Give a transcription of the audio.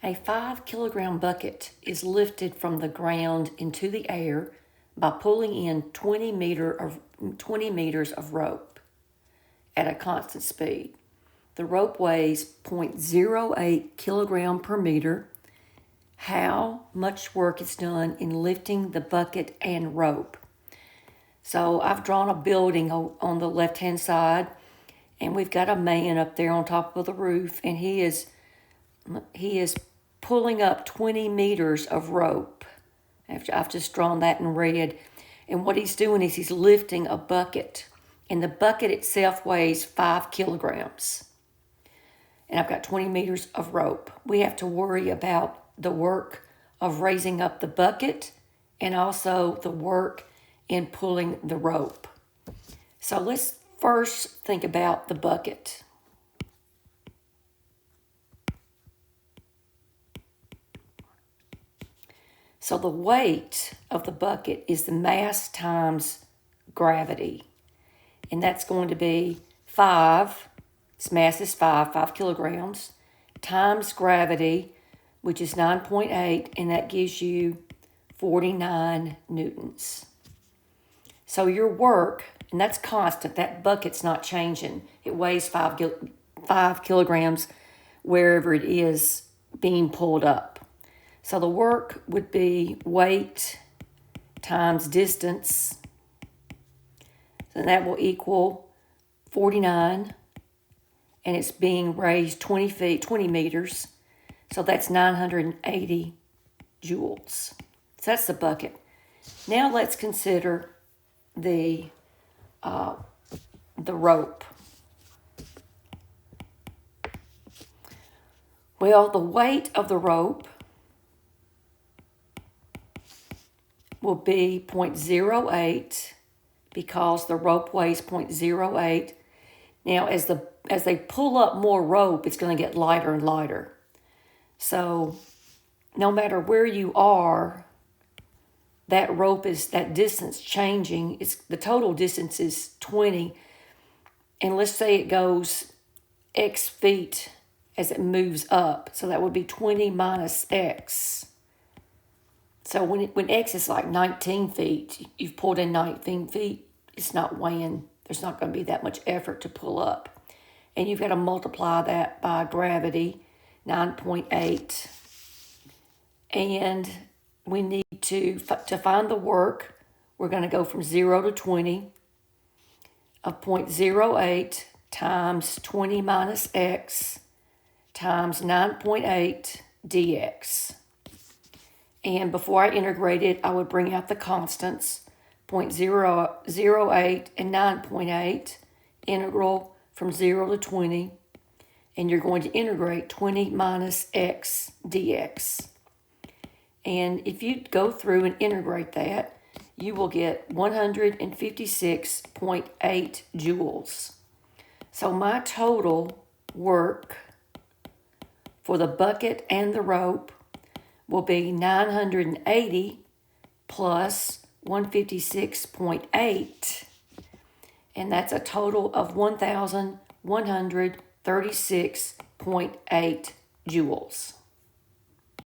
A 5-kilogram bucket is lifted from the ground into the air by pulling in 20 meters of rope at a constant speed. The rope weighs 0.08 kilogram per meter. How much work is done in lifting the bucket and rope? So I've drawn a building on the left-hand side, and we've got a man up there on top of the roof, and he is pulling up 20 meters of rope. I've just drawn that in red. And what he's doing is he's lifting a bucket, and the bucket itself weighs 5 kilograms. And I've got 20 meters of rope. We have to worry about the work of raising up the bucket and also the work in pulling the rope. So let's first think about the bucket. So the weight of the bucket is the mass times gravity. And that's going to be 5, its mass is 5 kilograms, times gravity, which is 9.8, and that gives you 49 newtons. So your work, and that's constant, that bucket's not changing. It weighs 5 kilograms wherever it is being pulled up. So the work would be weight times distance. So that will equal 49. And it's being raised 20 meters. So that's 980 joules. So that's the bucket. Now let's consider the rope. Well, the weight of the rope will be 0.08 because the rope weighs 0.08. Now, as they pull up more rope, it's going to get lighter and lighter. So, no matter where you are, that distance changing. The total distance is 20, and let's say it goes X feet as it moves up. So that would be 20 minus X. So when X is like 19 feet, you've pulled in 19 feet, it's not weighing, there's not going to be that much effort to pull up. And you've got to multiply that by gravity, 9.8. And we need to find the work, we're going to go from 0 to 20 of 0.08 times 20 minus X times 9.8 dx. And before I integrate it, I would bring out the constants, 0.008 and 9.8, integral from 0 to 20. And you're going to integrate 20 minus x dx. And if you go through and integrate that, you will get 156.8 joules. So my total work for the bucket and the rope will be 980 plus 156.8, and that's a total of 1,136.8 joules.